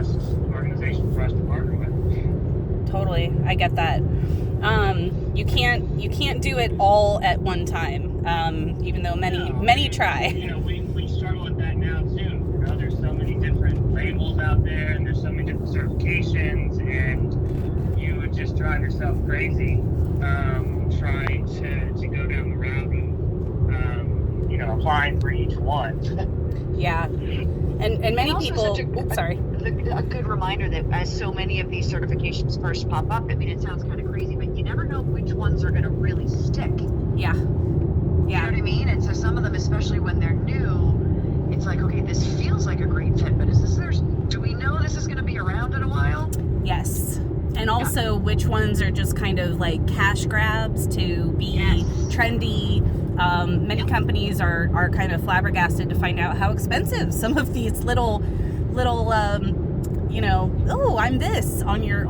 best organization for us to partner with. Totally, I get that. You can't do it all at one time. Even though many try. We struggle with that now too. There's so many different labels out there, and there's so many different certifications, and you would just drive yourself crazy trying to go down the route of applying for each one. Yeah, and many people. Sorry. A good reminder that as so many of these certifications first pop up, I mean, it sounds kind of crazy, but you never know which ones are going to really stick. Yeah. You know what I mean? And so some of them, especially when they're new, it's like, okay, this feels like a great fit, but do we know this is going to be around in a while? Yes. And also which ones are just kind of like cash grabs to be trendy. Many companies are kind of flabbergasted to find out how expensive some of these little I'm this on your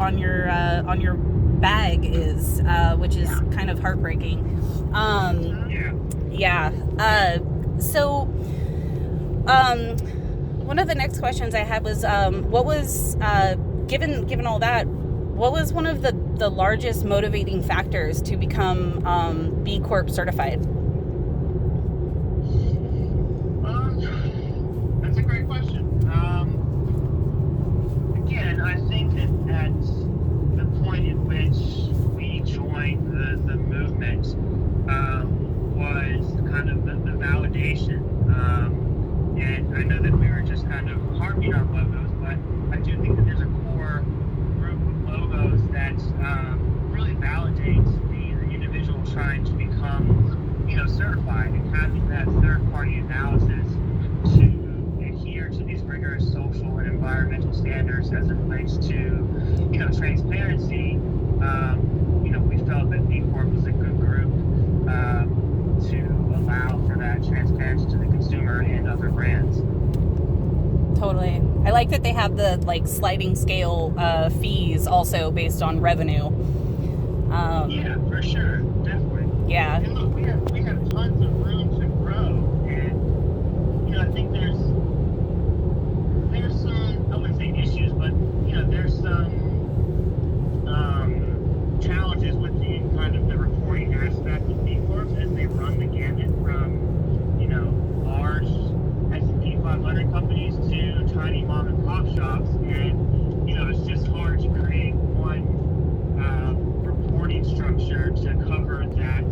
bag is, which is kind of heartbreaking. So one of the next questions I had was, what was, given all that, what was one of the largest motivating factors to become B Corp certified? That's a great question. Again, I think at the point in which we joined the movement was kind of the validation. And I know that we were just kind of harping on logos, but I do think that there's a core group of logos that really validates the individual trying to become certified, and having that third-party analysis to adhere to these rigorous social and environmental standards as it relates to transparency. We felt that B Corp was a good group to allow for that transparency to the consumer and other brands. Totally. I like that they have the sliding scale fees also based on revenue. Yeah, for sure, definitely. Yeah. And look, we have tons of room to grow, and I think there's some, I wouldn't say issues, but there's some challenges with the reporting aspect of B Corps as they run the gamut from large S&P 500 companies to tiny mom and pop shops, and it's just hard to create one reporting structure to cover that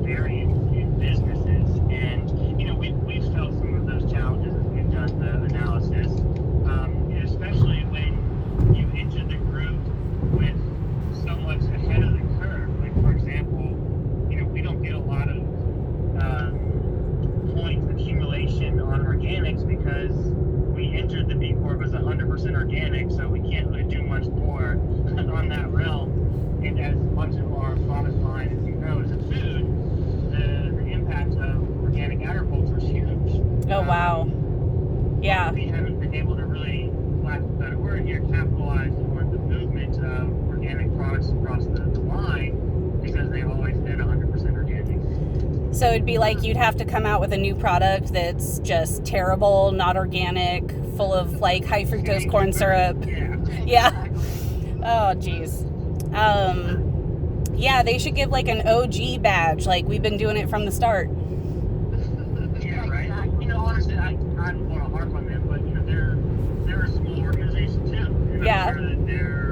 variance in businesses. And we've felt some of those challenges as we've done the analysis, especially when you enter the group with so much ahead of the curve. Like, for example, we don't get a lot of point accumulation on organics because we entered the B Corp as 100% organic, so we can't really do much more on that realm. And as much of our product line, as you know, is a food, the impact of organic agriculture is huge. Oh, wow. Yeah. We haven't been able to really, lack of a better word here, capitalize on the movement of organic products across the line because they've always been 100% organic. So it'd be like you'd have to come out with a new product that's just terrible, not organic, full of high fructose corn syrup. Yeah. Oh, geez. Yeah, they should give an OG badge. We've been doing it from the start. Yeah, right. Honestly, I don't want to harp on them, but they're a small organization too. Yeah. I'm sure that they're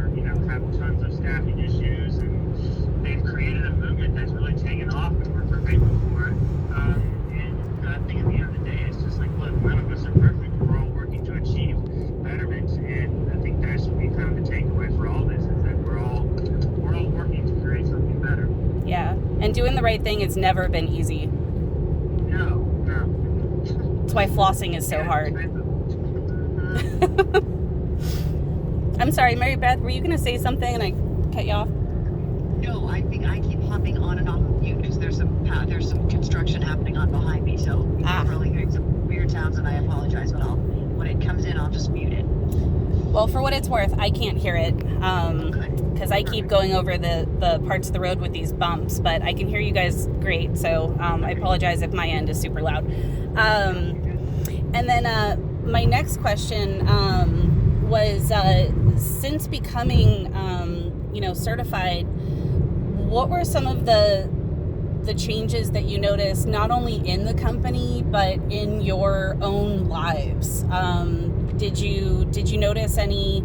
have tons of staffing issues, and they've created a movement that's really taken off, and we're grateful for it. And I think at the end of the day, it's just look, none of us are perfect. We're all working to achieve betterment, and I think that should be kind of the takeaway for all this, is that we're all working to create something better. Yeah, and doing the right thing has never been easy. No. That's why flossing is so hard. I'm sorry, Mary Beth, were you going to say something and I cut you off? No, I think I keep hopping on and off of mute because there's some construction happening on behind me, so you can really hear some weird sounds, and I apologize, but when it comes in, I'll just mute it. Well, for what it's worth, I can't hear it because I keep going over the parts of the road with these bumps, but I can hear you guys great, so I apologize if my end is super loud. And then my next question was, since becoming, certified, what were some of the changes that you noticed, not only in the company but in your own lives? Did you notice any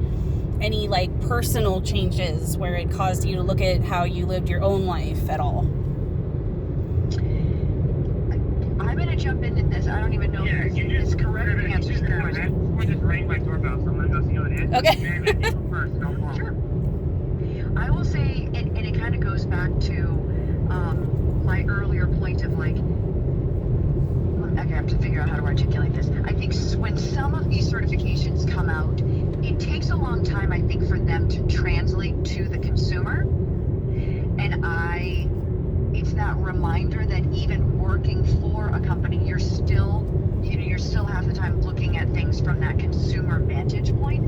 like personal changes where it caused you to look at how you lived your own life at all? I'm going to jump into this. I don't even know if this is correct answer to the question. Before this rang my doorbell, so I'm going to go see what it is. Okay. First, no problem. Sure. I will say, and it kind of goes back to my earlier point of like, I have to figure out how to articulate this. I think when some of these certifications come out, it takes a long time, I think, for them to translate to the consumer. And it's that reminder that even working for a company, you're still half the time looking at things from that consumer vantage point.